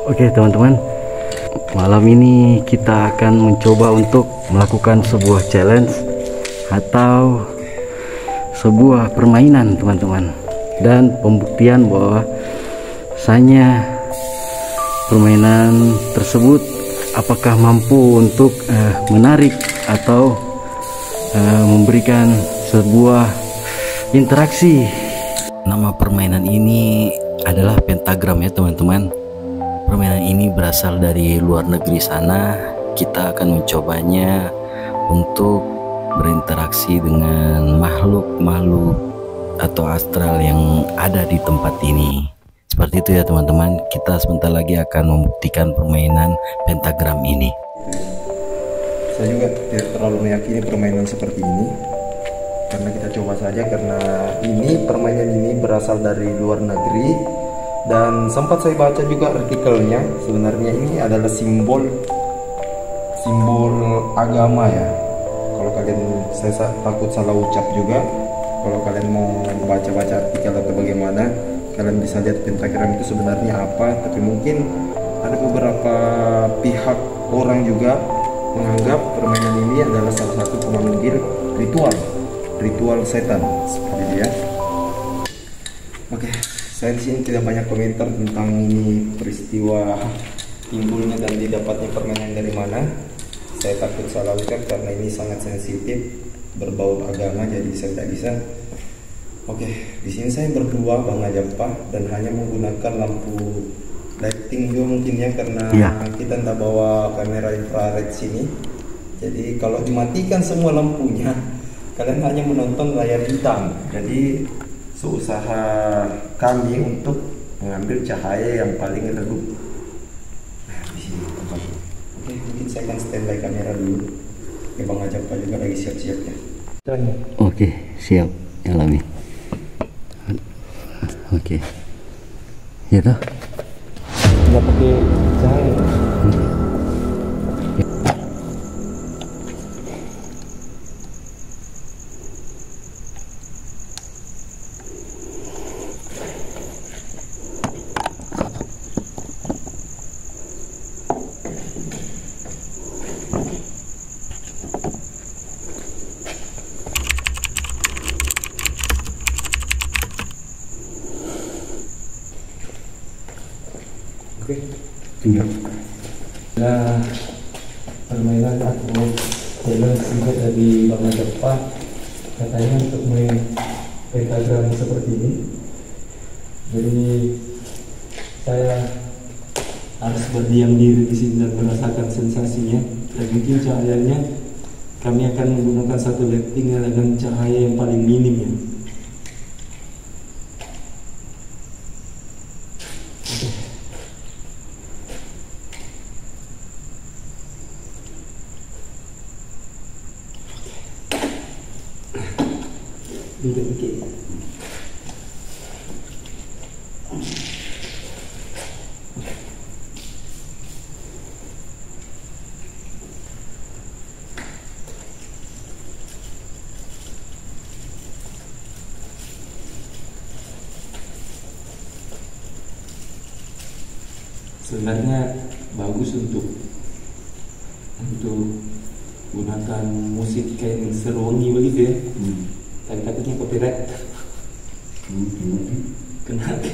Oke teman-teman, malam ini kita akan mencoba untuk melakukan sebuah challenge atau sebuah permainan teman-teman, dan pembuktian bahwa bahwasanya permainan tersebut apakah mampu untuk menarik atau memberikan sebuah interaksi. Nama permainan ini adalah pentagram ya teman-teman. Permainan ini berasal dari luar negeri sana. Kita akan mencobanya untuk berinteraksi dengan makhluk-makhluk atau astral yang ada di tempat ini. Seperti itu ya teman-teman. Kita sebentar lagi akan membuktikan permainan pentagram ini. Saya juga tidak terlalu meyakini permainan seperti ini, karena kita coba saja, karena permainan ini berasal dari luar negeri. Dan sempat saya baca juga artikelnya, sebenarnya ini adalah simbol agama ya. Kalau kalian, saya takut salah ucap juga. Kalau kalian mau baca-baca artikel atau bagaimana, kalian bisa lihat pentagram itu sebenarnya apa. Tapi mungkin ada beberapa pihak orang juga menganggap permainan ini adalah salah satu pemanggil ritual setan seperti itu ya. Oke. Saya di sini tidak banyak komentar tentang ini peristiwa timbulnya dan didapatnya permainan dari mana. Saya takut salah ucap karena ini sangat sensitif, berbau agama, jadi saya tidak bisa. Oke, di sini saya berdua Bang Ajampa dan hanya menggunakan lampu lighting juga mungkin ya, karena kita tidak bawa kamera infrared sini. Jadi kalau dimatikan semua lampunya, kalian hanya menonton layar hitam. Jadi seusaha kami untuk mengambil cahaya yang paling redup. Nah, di sini tempatnya. Oke, mungkin saya akan standby kamera dulu. Ya, Bang Ajampa juga lagi siap-siap ya. Oke, siap, Alami. Oke. Ya toh? Nggak pakai cahaya. Oke, nah permainan atau challenge singkat dari Bang Ajampa katanya untuk main pentagram seperti ini. Jadi saya harus berdiam diri di sini dan merasakan sensasinya. Dan mungkin cahayanya kami akan menggunakan satu lighting dengan cahaya yang paling minim ya. Sebenarnya bagus untuk gunakan musik kayak serongi begitu ya. Tapi takutnya copyright. Kenapa?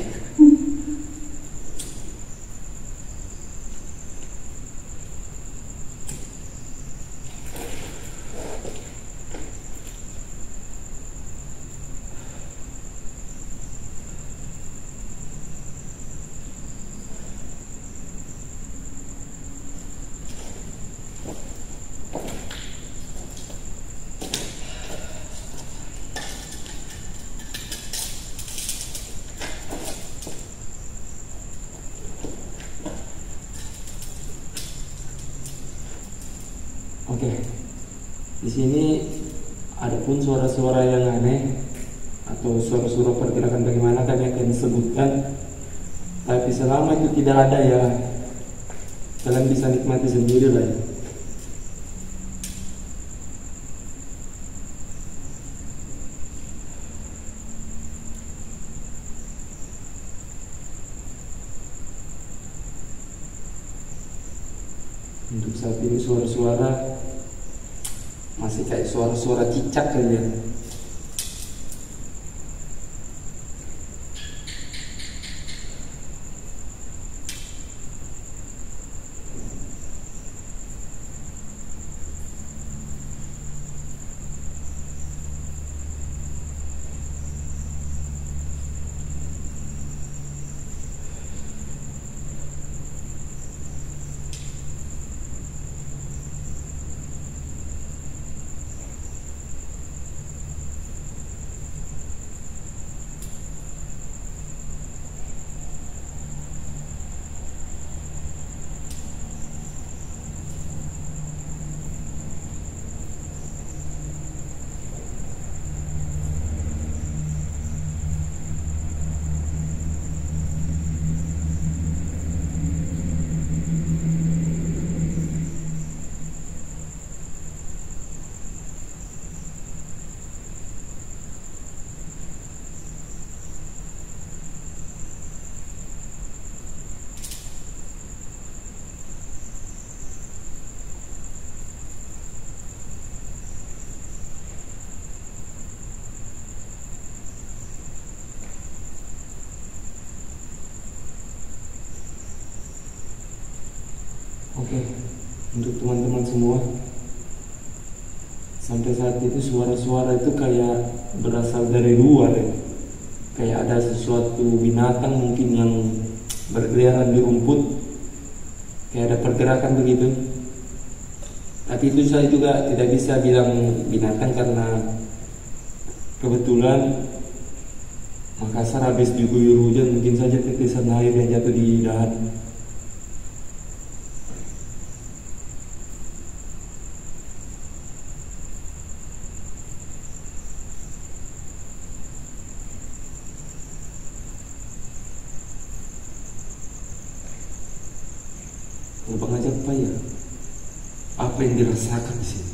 Oke, di sini adapun suara-suara yang aneh atau suara-suara pergerakan bagaimana kami akan sebutkan. Tapi selama itu tidak ada ya, kalian bisa nikmati sendiri lah ya. Untuk saat ini suara-suara masih kayak suara-suara cicak aja. Oke, untuk teman-teman semua, sampai saat itu suara-suara itu kayak berasal dari luar ya. Kayak ada sesuatu binatang mungkin yang berkeliaran di rumput, kayak ada pergerakan begitu. Tapi itu saya juga tidak bisa bilang binatang karena kebetulan Makassar habis diguyur hujan, mungkin saja tetesan air yang jatuh di dahan. Bang Ajak apa ya? Apa yang dirasakan di sini?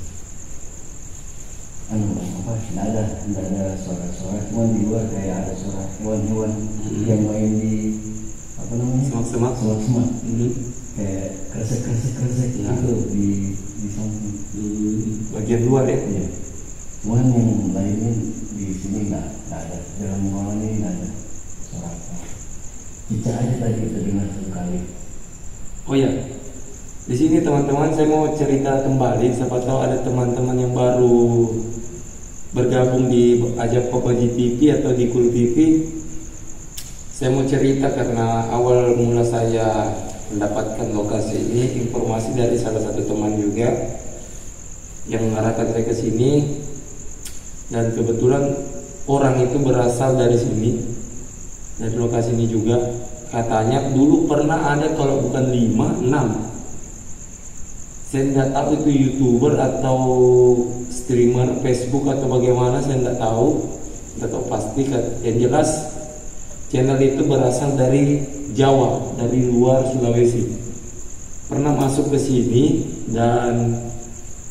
Tidak ada suara-suara, cuma di luar kayak ada suara hewan-hewan yang main di apa namanya? Semak-semak. Kayak kresek Ya. itu di samping. Bagian luar ya? Iya. Cuman yang lainnya di sini nggak ada, dalam ruangan ini nggak ada suara apa. Cicak aja tadi kita dengar sekali. Oh ya, di sini teman-teman saya mau cerita kembali. Siapa tahu ada teman-teman yang baru bergabung di Ajak Popoji TV atau di Kul TV. Saya mau cerita karena awal mula saya mendapatkan lokasi ini informasi dari salah satu teman juga yang mengarahkan saya ke sini, dan kebetulan orang itu berasal dari sini, dari lokasi ini juga. Katanya dulu pernah ada, kalau bukan 5, 6. Saya tidak tahu itu YouTuber atau streamer Facebook atau bagaimana, saya tidak tahu pasti. Yang jelas channel itu berasal dari Jawa, dari luar Sulawesi. Pernah masuk ke sini dan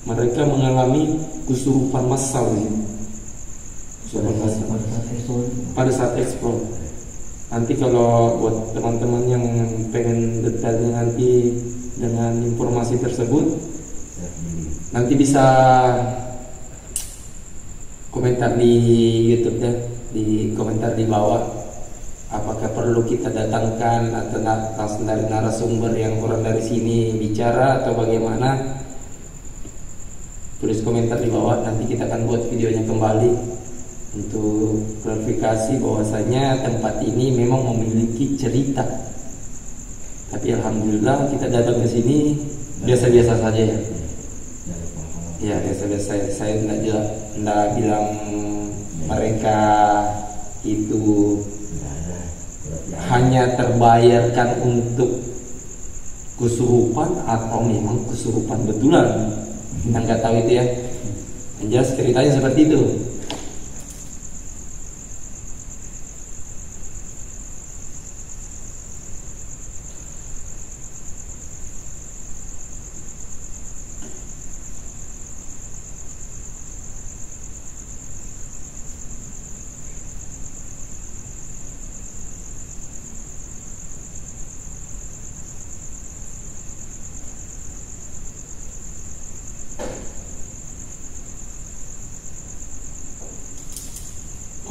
mereka mengalami kesurupan massal ini. Pada saat eksplor. Nanti kalau buat teman-teman yang pengen detailnya nanti dengan informasi tersebut, nanti bisa komentar di YouTube ya, di komentar di bawah. Apakah perlu kita datangkan atau dari narasumber yang orang dari sini bicara atau bagaimana? Tulis komentar di bawah, nanti kita akan buat videonya kembali untuk klarifikasi bahwasanya tempat ini memang memiliki cerita. Tapi alhamdulillah kita datang ke sini biasa-biasa saja ya. Ya biasa-biasa. Saya tidak bilang mereka itu hanya terbayarkan untuk kesurupan atau memang kesurupan betulan. Kita nggak tahu itu ya. Yang jelas ceritanya seperti itu.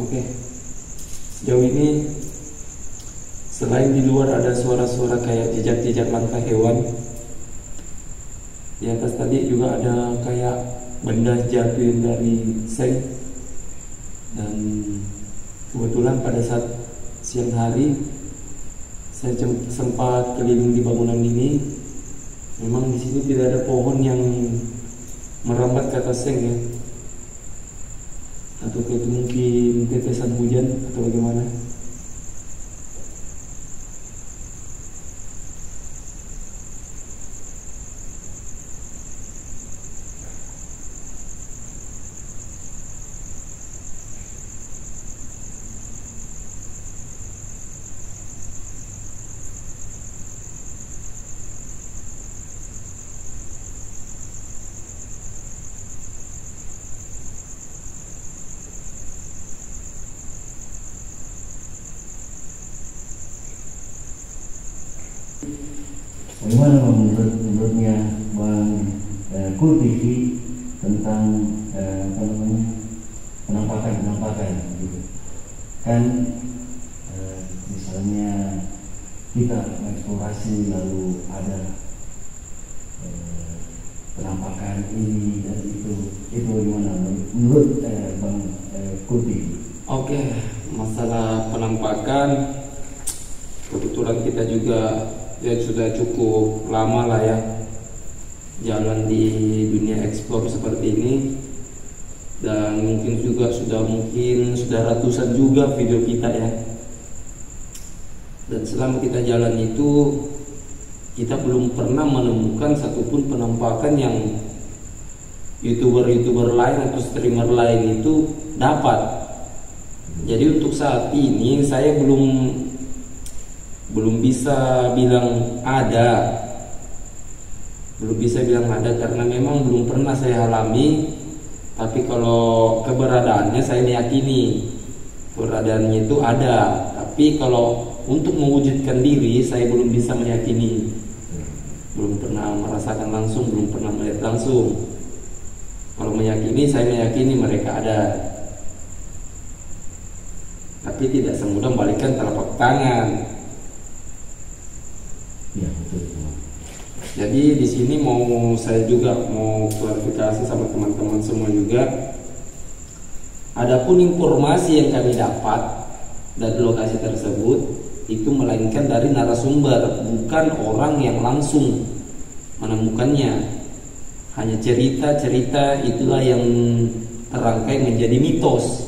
Oke. Sejauh ini selain di luar ada suara-suara kayak jejak-jejak langkah hewan, di atas tadi juga ada kayak benda jatuh dari seng. Dan kebetulan pada saat siang hari saya sempat keliling di bangunan ini. Memang di sini tidak ada pohon yang merambat ke atas seng ya. Atau itu mungkin tetesan hujan atau bagaimana. Bagaimana Bang menurutnya Bang Cool TV tentang penampakan gitu kan, misalnya kita mengeksplorasi lalu ada penampakan ini dan itu bagaimana menurut Bang Cool TV? Oke, masalah penampakan kebetulan kita juga ya sudah cukup lama lah ya jalan di dunia explore seperti ini, dan mungkin sudah ratusan juga video kita ya. Dan selama kita jalan itu kita belum pernah menemukan satupun penampakan yang youtuber lain atau streamer lain itu dapat. Jadi untuk saat ini saya belum bisa bilang ada, karena memang belum pernah saya alami. Tapi kalau keberadaannya saya meyakini keberadaannya itu ada. Tapi kalau untuk mewujudkan diri saya belum bisa meyakini, belum pernah merasakan langsung, belum pernah melihat langsung. Kalau meyakini, saya meyakini mereka ada, tapi tidak semudah membalikkan telapak tangan. Ya, betul. Jadi di sini saya juga mau klarifikasi sama teman-teman semua juga. Adapun informasi yang kami dapat dari lokasi tersebut itu melainkan dari narasumber, bukan orang yang langsung menemukannya. Hanya cerita-cerita itulah yang terangkai menjadi mitos.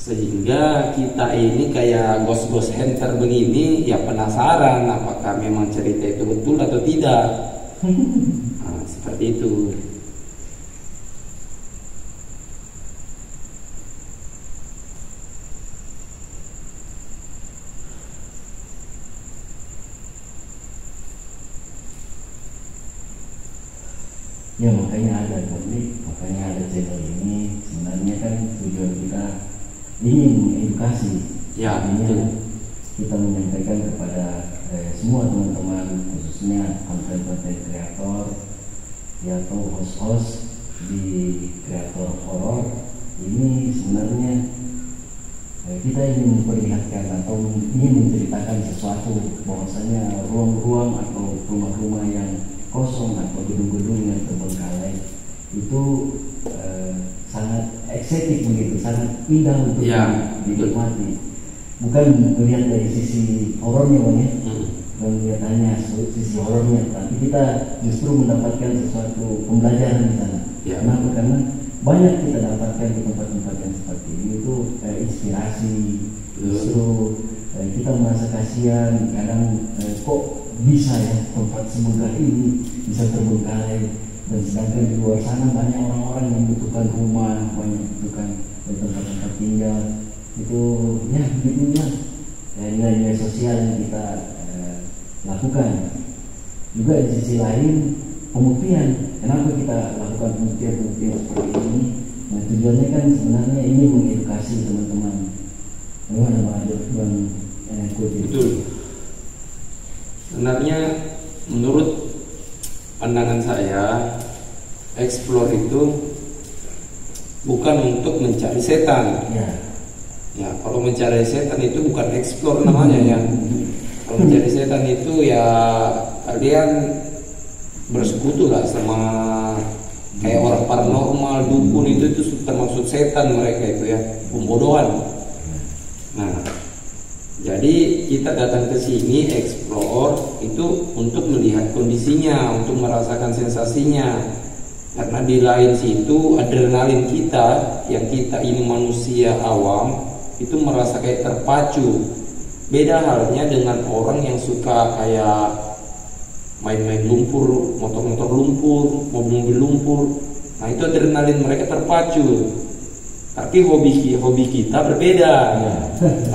Sehingga kita ini kayak ghost hunter begini, ya penasaran apakah memang cerita itu betul atau tidak. Nah, seperti itu. Ya makanya ada konflik, makanya ada channel ini. Sebenarnya kan tujuan kita ingin mengedukasi, Ya, artinya kita menyampaikan kepada semua teman-teman, khususnya konten-konten kreator atau host-host di kreator horor ini. Sebenarnya kita ingin memperlihatkan atau ingin menceritakan sesuatu, bahwasanya ruang-ruang atau rumah-rumah yang kosong atau gedung-gedung yang terbengkalai itu sangat estetik begitu, sangat indah untuk dinikmati. Bukan melihat dari sisi horornya Bang ya, melihatnya sisi horornya, tapi kita justru mendapatkan sesuatu pembelajaran di sana. Kenapa? Karena banyak kita dapatkan di tempat-tempat yang seperti ini itu inspirasi. Justru kita merasa kasihan, kadang kok bisa ya tempat semegah ini bisa terbengkalai. Dan sedangkan di luar sana banyak orang-orang yang membutuhkan rumah, banyak membutuhkan tempat-tempat tinggal. Itu ya begitulah nilai-nilai sosial yang kita lakukan. Juga di sisi lain pembuktian. Kenapa kita lakukan pembuktian seperti ini? Nah tujuannya kan sebenarnya ini mengedukasi teman-teman. Bagaimana Bang Kuti? Betul. Sebenarnya menurut pandangan saya, explore itu bukan untuk mencari setan. Ya, kalau mencari setan itu bukan explore namanya ya. Kalau mencari setan itu ya kalian bersekutu lah sama kayak orang paranormal, dukun, itu termasuk setan mereka itu ya, pembodohan. Nah, jadi kita datang ke sini explore itu untuk melihat kondisinya, untuk merasakan sensasinya. Karena di lain situ adrenalin kita yang kita ini manusia awam itu merasa kayak terpacu. Beda halnya dengan orang yang suka kayak main-main lumpur, motor-motor lumpur, mobil-mobil lumpur. Nah, itu adrenalin mereka terpacu. Tapi hobi kita berbeda.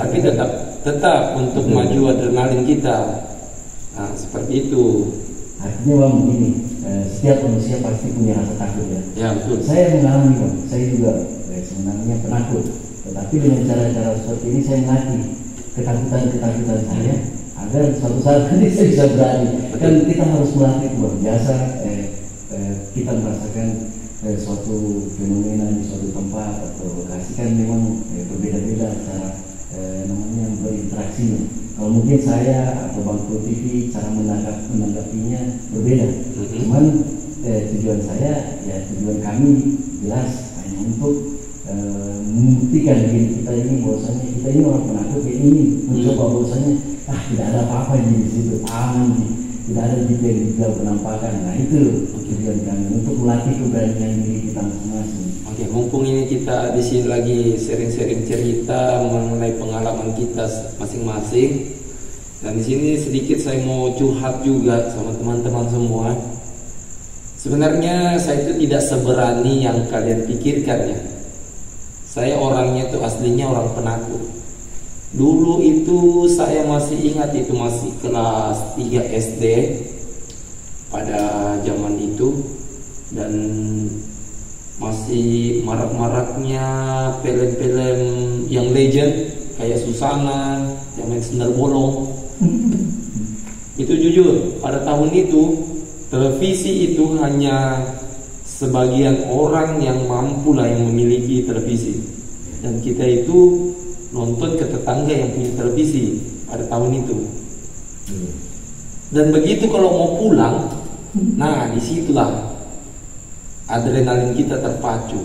Tapi tetap untuk maju adrenalin kita. Nah, seperti itu. Artinya Bang begini, setiap manusia pasti punya rasa takut ya. Ya, betul. Saya mengalami Bang, saya juga sebenarnya penakut. Tetapi dengan cara-cara seperti ini saya melatih ketakutan saya agar suatu saat nanti saya bisa berani. Kan kita harus melatih Bang. Biasa kita merasakan suatu fenomena di suatu tempat atau lokasi kan memang berbeda-beda cara namanya berinteraksinya. Kalau mungkin saya atau Bang Pro TV cara menanggapinya berbeda. Cuman tujuan saya ya tujuan kami jelas hanya untuk membuktikan diri kita ini bahwasanya kita ini orang penakut kayak ini mencoba bahwasanya tidak ada apa-apa di situ, aman, tidak ada juga penampakan. Nah, itu tujuan kami untuk melatih keberanian diri kita masing-masing. Oke, mumpung ini kita di sini lagi sering-sering cerita mengenai pengalaman kita masing-masing, dan di sini sedikit saya mau curhat juga sama teman-teman semua. Sebenarnya saya itu tidak seberani yang kalian pikirkan ya. Saya orangnya itu aslinya orang penakut. Dulu itu saya masih ingat, itu masih kelas 3 SD pada zaman itu, dan masih marak-maraknya film-film yang legend kayak Susana, yang main sendal bolong. Itu jujur, pada tahun itu televisi itu hanya sebagian orang yang mampu lah yang memiliki televisi, dan kita itu nonton ke tetangga yang punya televisi pada tahun itu. Dan begitu kalau mau pulang, nah disitulah adrenalin kita terpacu.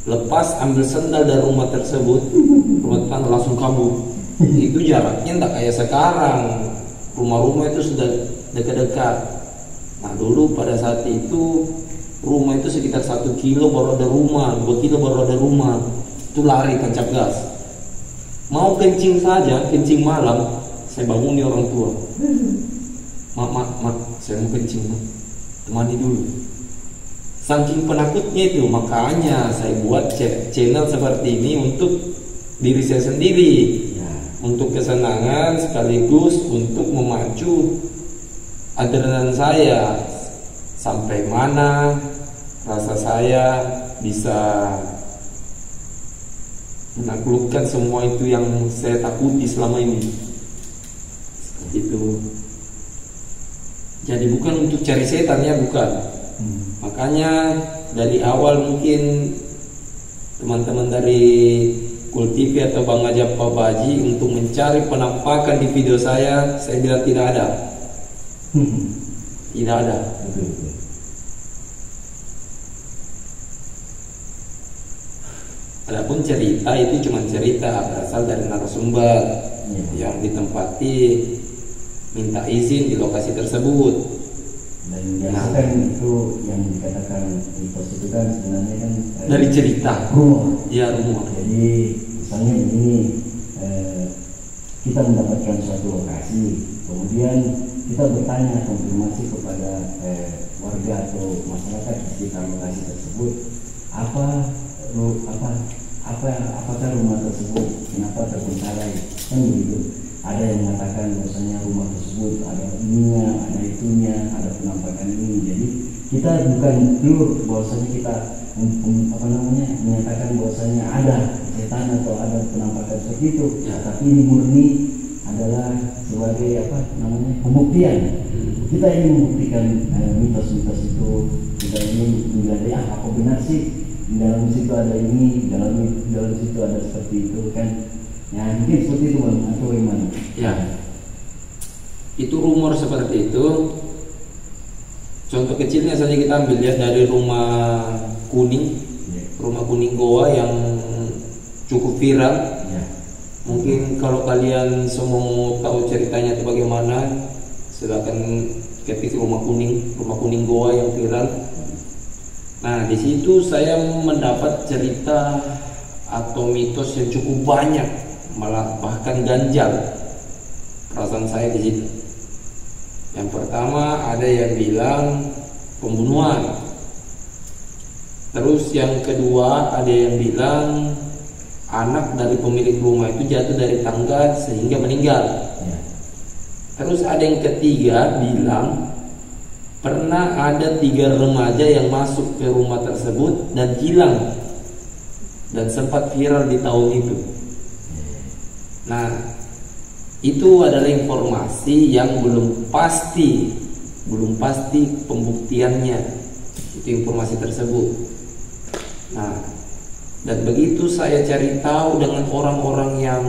Lepas ambil sendal dari rumah tersebut, rumah tetangga langsung kabur. Itu jaraknya tidak kayak sekarang, rumah-rumah itu sudah dekat-dekat. Nah, dulu pada saat itu rumah itu sekitar 1 kilo baru ada rumah, 2 kilo baru ada rumah. Itu lari tancap gas. Mau kencing saja, kencing malam, saya bangun orang tua. Mak, saya mau kencing, mak. Temani dulu. Saking penakutnya itu, makanya saya buat channel seperti ini untuk diri saya sendiri, untuk kesenangan sekaligus untuk memacu adrenalin saya. Sampai mana rasa saya bisa menaklukkan semua itu yang saya takuti selama ini. Seperti itu. Jadi bukan untuk cari setan ya, bukan. Makanya dari awal mungkin teman-teman dari Kul TV atau Bang Ajab Pabaji untuk mencari penampakan di video saya bilang tidak ada. Tidak ada. Adapun cerita itu cuma cerita berasal dari narasumber yang ditempati minta izin di lokasi tersebut. Dan biasa kan itu yang dikatakan mitos itu kan sebenarnya kan dari cerita rumor. Ya, rumor. Jadi misalnya begini, kita mendapatkan suatu lokasi, kemudian kita bertanya konfirmasi kepada warga atau masyarakat di sekitar lokasi tersebut, apakah rumah tersebut kenapa terbengkalai, kan begitu. Ada yang mengatakan bahwasanya rumah tersebut ada ininya, ada itunya, ada penampakan ini. Jadi kita bukan dulu bahwasanya kita menyatakan bahwasanya ada setan atau ada penampakan seperti itu, tapi ini murni adalah sebagai pembuktian. Kita ingin membuktikan mitos-mitos itu. Kita ingin menjadi apa benar sih di dalam situ ada ini, dalam situ ada seperti itu kan. Ya mungkin seperti itu Bang, atau bagaimana? Ya, itu rumor seperti itu. Contoh kecilnya saja kita ambil ya dari rumah kuning, rumah kuning goa yang cukup viral. Mungkin kalau kalian semua mau tahu ceritanya itu bagaimana, silakan ketik rumah kuning goa yang viral. Nah, di situ saya mendapat cerita atau mitos yang cukup banyak, malah bahkan ganjal perasaan saya di situ. Yang pertama ada yang bilang pembunuhan. Terus yang kedua ada yang bilang anak dari pemilik rumah itu jatuh dari tangga sehingga meninggal. Terus ada yang ketiga bilang pernah ada 3 remaja yang masuk ke rumah tersebut dan hilang, dan sempat viral di tahun itu. Nah, itu adalah informasi yang belum pasti pembuktiannya, itu informasi tersebut. Nah, dan begitu saya cari tahu dengan orang-orang yang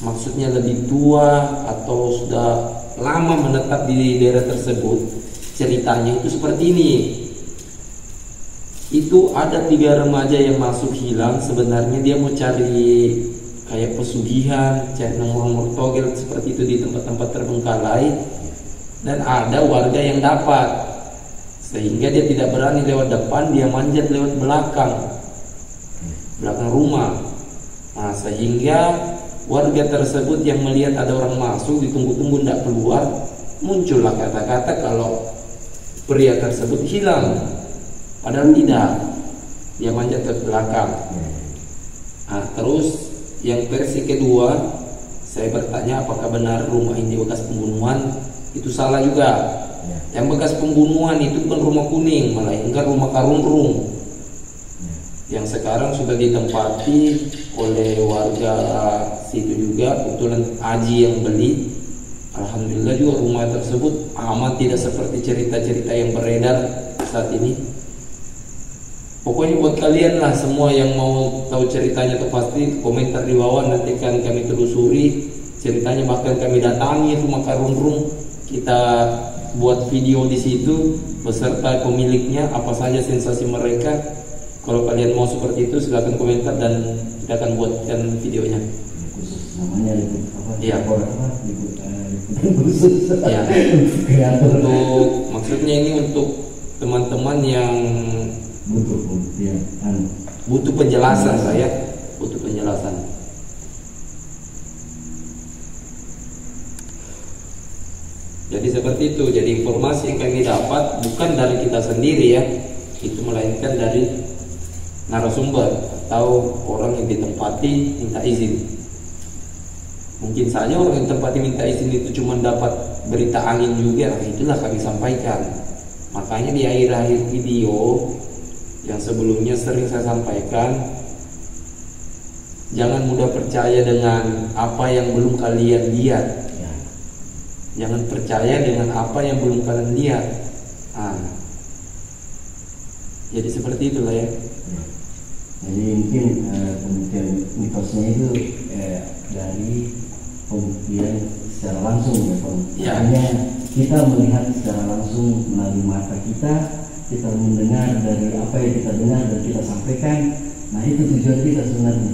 maksudnya lebih tua atau sudah lama menetap di daerah tersebut, ceritanya itu seperti ini. Itu ada 3 remaja yang masuk hilang. Sebenarnya dia mau cari kayak pesugihan, cari nomor-nomor togel seperti itu di tempat-tempat terbengkalai, dan ada warga yang dapat, sehingga dia tidak berani lewat depan, dia manjat lewat belakang rumah. Nah, sehingga warga tersebut yang melihat ada orang masuk, ditunggu-tunggu tidak keluar, muncullah kata-kata kalau pria tersebut hilang, padahal tidak, dia manjat ke belakang. Nah, terus yang versi kedua, saya bertanya apakah benar rumah ini bekas pembunuhan. Itu salah juga. Yang bekas pembunuhan itu bukan rumah kuning, melainkan rumah Karungrung, yang sekarang sudah ditempati oleh warga situ juga. Kebetulan Aji yang beli. Alhamdulillah juga rumah tersebut aman, tidak seperti cerita-cerita yang beredar saat ini. Pokoknya buat kalian lah semua yang mau tahu ceritanya itu pasti komentar di bawah, nanti kan kami telusuri ceritanya, bahkan kami datangi rumah Karungrung, kita buat video di situ beserta pemiliknya, apa saja sensasi mereka. Kalau kalian mau seperti itu silahkan komentar dan kita akan buatkan videonya. Khusus namanya iya. Khusus. Ya. Untuk maksudnya ini untuk teman-teman yang butuh penjelasan, saya butuh penjelasan. Jadi seperti itu. Jadi informasi yang kami dapat bukan dari kita sendiri ya, itu melainkan dari narasumber atau orang yang ditempati minta izin. Mungkin saja orang yang ditempati minta izin itu cuma dapat berita angin juga. Nah, itulah kami sampaikan. Makanya di akhir-akhir video yang sebelumnya sering saya sampaikan, jangan mudah percaya dengan apa yang belum kalian lihat. Jangan percaya dengan apa yang belum kalian lihat. Nah, jadi seperti itulah ya. Jadi mungkin pembuktian mitosnya itu dari pembuktian secara langsung ya Pak. Ya. Hanya kita melihat secara langsung melalui mata kita mendengar dari apa yang kita dengar dan kita sampaikan. Nah, itu tujuan kita sebenarnya.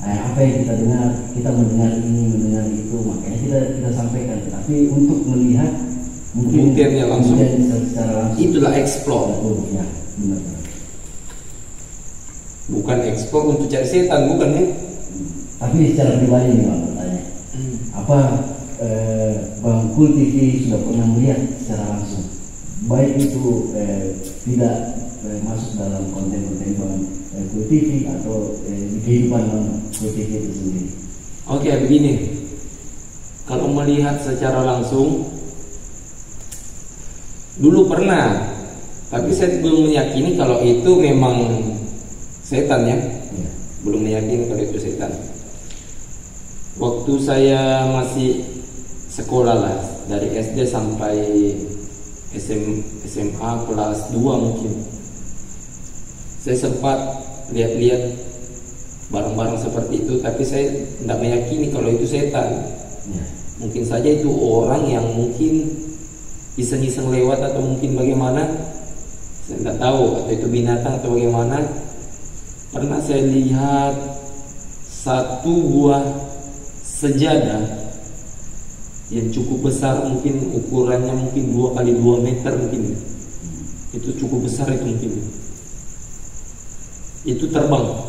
Apa yang kita dengar, kita mendengar ini, mendengar itu, makanya kita sampaikan. Tapi untuk melihat mungkin buktiannya langsung, secara langsung, itulah explore. Ya, benar. Bukan ekspor untuk cari setan, bukan ya? Tapi secara pribadi nih Bang, bertanya, apa Bang Kul TV sudah pernah melihat secara langsung, baik itu tidak masuk dalam konten-konten Bang Kul TV atau di kehidupan Bang Kul TV itu sendiri? Oke, begini, kalau melihat secara langsung, dulu pernah, tapi saya belum meyakini kalau itu memang setan ya. Belum meyakini kalau itu setan. Waktu saya masih sekolah lah, dari SD sampai SMA kelas 2 mungkin, Saya sempat lihat-lihat barang-barang seperti itu, tapi saya tidak meyakini kalau itu setan. Mungkin saja itu orang yang mungkin iseng-iseng lewat atau mungkin bagaimana, saya tidak tahu, atau itu binatang atau bagaimana. Pernah saya lihat satu buah sejadah yang cukup besar, mungkin ukurannya mungkin 2 kali 2 meter mungkin. Itu cukup besar itu mungkin. Itu terbang.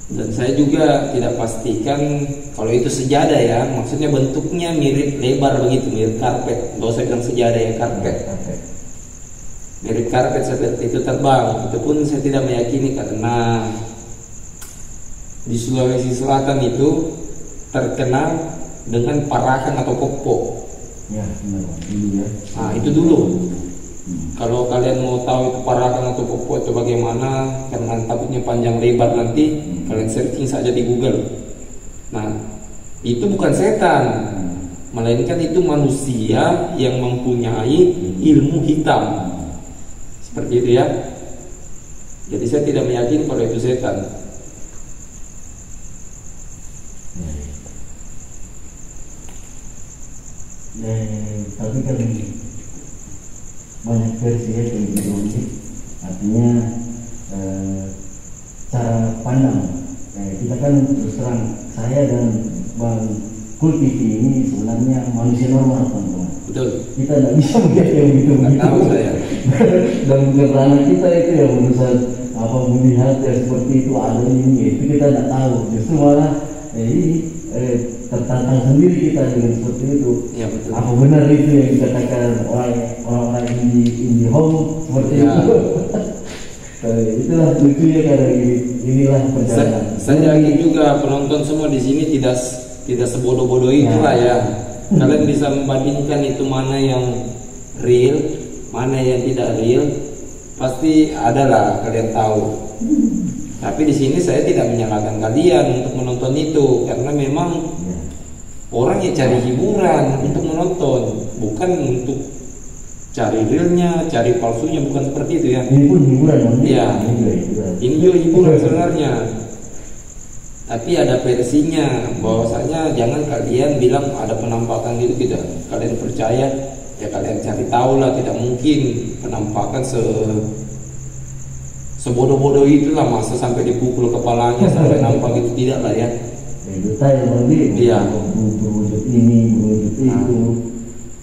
Dan saya juga tidak pastikan kalau itu sejadah ya, maksudnya bentuknya mirip lebar begitu, mirip karpet. Kalau saya bilang sejadah ya karpet. Mirip karpet seperti itu terbang. Itu pun saya tidak meyakini karena di Sulawesi Selatan itu terkenal dengan parakan atau popo. Ya, benar. Dulu ya. Nah, itu dulu. Kalau kalian mau tahu itu parakan atau popo itu bagaimana, karena takutnya panjang lebar nanti, kalian searching saja di Google. Nah, itu bukan setan, melainkan itu manusia yang mempunyai ilmu hitam. Seperti itu ya. Jadi saya tidak meyakini kalau itu setan. Tapi kan banyak versi ya teori, artinya cara pandang. Kita kan terus terang, saya dan Bang Kultivi ini sebenarnya manusia normal, teman-teman. Betul. Kita tidak bisa melihat yang begitu-begitu. Tahu saya. Dan karena kita itu yang berusaha melihat yang seperti itu ada ini, itu kita tidak tahu. Justru malah tertantang sendiri kita dengan seperti itu. Ya, betul. Apa benar itu yang dikatakan orang-orang indie home seperti itu? Itulah lucunya karena inilah perjalanan. Saya yakin juga penonton semua di sini tidak sebodoh-bodoh itulah ya. Kalian bisa membandingkan itu mana yang real, mana yang tidak real. Pasti ada lah, kalian tahu. Tapi di sini saya tidak menyalahkan kalian untuk menonton itu, karena memang orang yang cari hiburan untuk menonton, bukan untuk cari realnya, cari palsunya, bukan seperti itu ya. Ini pun hiburan, iya. Ini juga hiburan sebenarnya. Tapi ada versinya, bahwasanya jangan kalian bilang ada penampakan itu tidak. Kalian percaya, ya kalian cari tahu lah. Tidak mungkin penampakan sebodoh-bodoh itulah, masa sampai dipukul kepalanya sampai nampak itu, tidak lah ya. Detail nanti, iya. Berwujud ini, berwujud itu,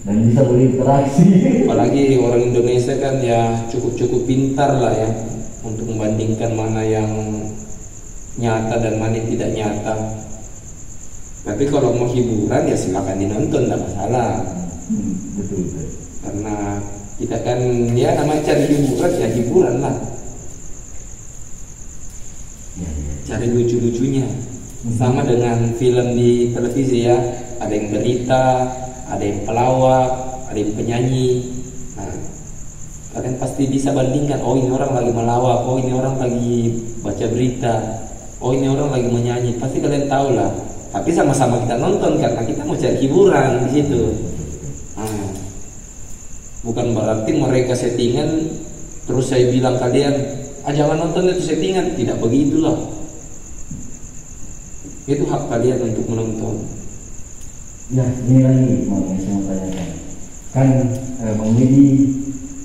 dan bisa berinteraksi. Apalagi orang Indonesia kan ya cukup pintar lah ya untuk membandingkan mana yang nyata dan mana yang tidak nyata. Tapi kalau mau hiburan ya silakan dinonton, tidak masalah. Betul. Karena kita kan ya namanya cari hiburan, ya hiburan lah. Cari lucu-lucunya. Sama dengan film di televisi ya, ada yang berita, ada yang pelawak, ada yang penyanyi. Nah, kalian pasti bisa bandingkan, oh ini orang lagi melawak, oh ini orang lagi baca berita, oh ini orang lagi menyanyi. Pasti kalian tahu lah. Tapi sama-sama kita nonton karena kita mau cari hiburan di situ. Nah, bukan berarti mereka settingan terus saya bilang kalian, jangan nonton itu settingan. Tidak begitulah. Itu hak kalian untuk menonton. Nah, ini lagi mau saya mau tanyakan. Kan Bang Medi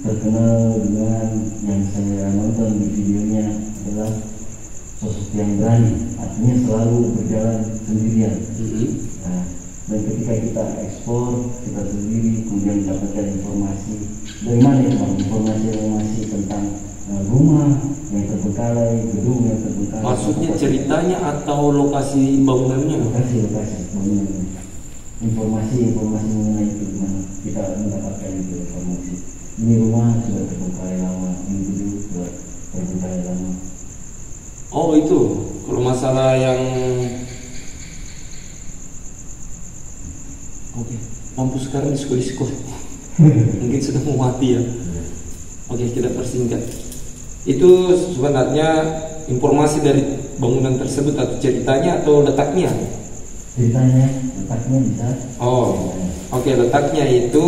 terkenal dengan yang saya nonton di videonya adalah sosok yang berani, artinya selalu berjalan sendirian. Nah, dan ketika kita ekspor kita sendiri, kemudian mendapatkan informasi dari mana ya Bang? Informasi tentang rumah yang terbengkalai, gedung yang terbengkalai. Maksudnya ceritanya atau lokasi bangunannya? Lokasi bangunannya. Informasi mengenai itu, gimana kita mendapatkan itu informasi. Ini rumah sudah terbengkalai lama, ini gedung sudah terbengkalai lama. Oh itu, kalau masalah yang oke, lampu sekarang disko-disko. Mungkin sudah mau mati ya. Oke, kita persingkat. Itu sebenarnya informasi dari bangunan tersebut atau ceritanya atau letaknya? Ceritanya bisa. Oh, oke, letaknya itu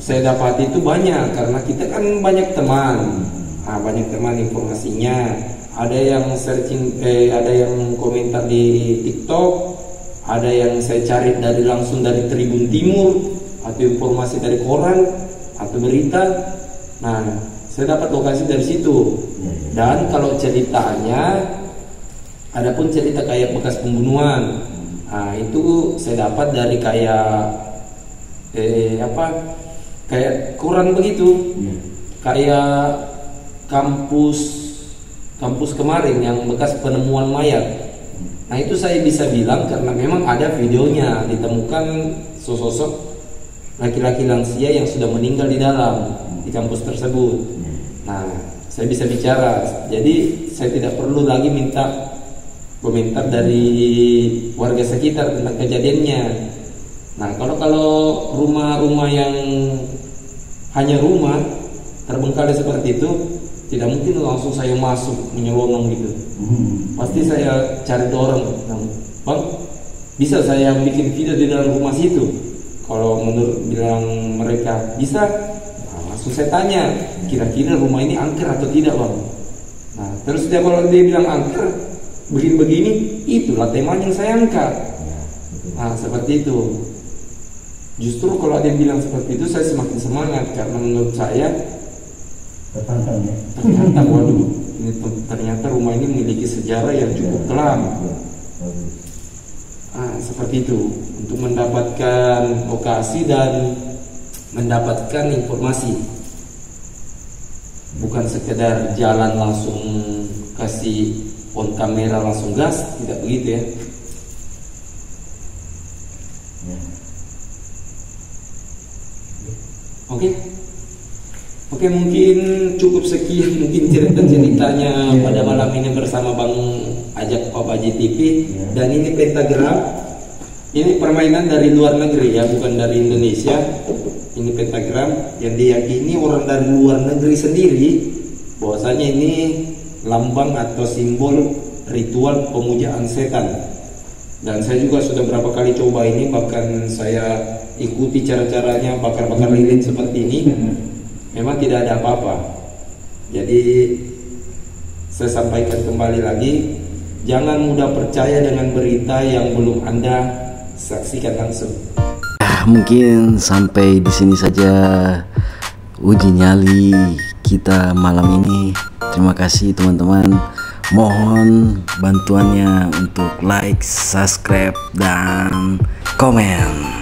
saya dapat itu banyak karena kita kan banyak teman. Nah, banyak teman informasinya. Ada yang searching, ada yang komentar di TikTok, ada yang saya cari langsung dari Tribun Timur, atau informasi dari koran atau berita. Nah, saya dapat lokasi dari situ. Dan kalau ceritanya, adapun cerita kayak bekas pembunuhan, nah itu saya dapat dari kayak kayak koran begitu, kayak kampus kemarin yang bekas penemuan mayat. Nah itu saya bisa bilang karena memang ada videonya, ditemukan sosok laki-laki lansia yang sudah meninggal di dalam di kampus tersebut. Nah saya bisa bicara, jadi saya tidak perlu lagi minta komentar dari warga sekitar tentang kejadiannya. Nah kalau rumah-rumah yang hanya rumah terbengkalai seperti itu, tidak mungkin langsung saya masuk menyelonong gitu. Pasti saya cari orang, bang, bisa saya bikin video di dalam rumah situ? Kalau menurut bilang mereka bisa, nah, langsung saya tanya, kira-kira rumah ini angker atau tidak, bang? Nah terus kalau dia bilang angker, begini-begini, itulah temanya yang saya angkat. Nah seperti itu. Justru kalau ada yang bilang seperti itu, saya semakin semangat karena menurut saya ternyata waduh, ini ternyata rumah ini memiliki sejarah yang cukup kelam. Seperti itu, untuk mendapatkan lokasi dan mendapatkan informasi, bukan sekedar jalan langsung kasih on kamera langsung gas, tidak begitu ya. Oke, mungkin cukup sekian mungkin cerita-ceritanya pada malam ini bersama Bang Ajak Papaji TV. Dan ini pentagram, ini permainan dari luar negeri ya, bukan dari Indonesia. Ini pentagram yang diyakini orang dari luar negeri sendiri bahwasanya ini lambang atau simbol ritual pemujaan setan. Dan saya juga sudah berapa kali coba ini, bahkan saya ikuti cara-caranya bakar-bakar lilin seperti ini. Memang tidak ada apa-apa. Jadi saya sampaikan kembali lagi, jangan mudah percaya dengan berita yang belum Anda saksikan langsung. Mungkin sampai di sini saja uji nyali kita malam ini. Terima kasih teman-teman. Mohon bantuannya untuk like, subscribe, dan komen.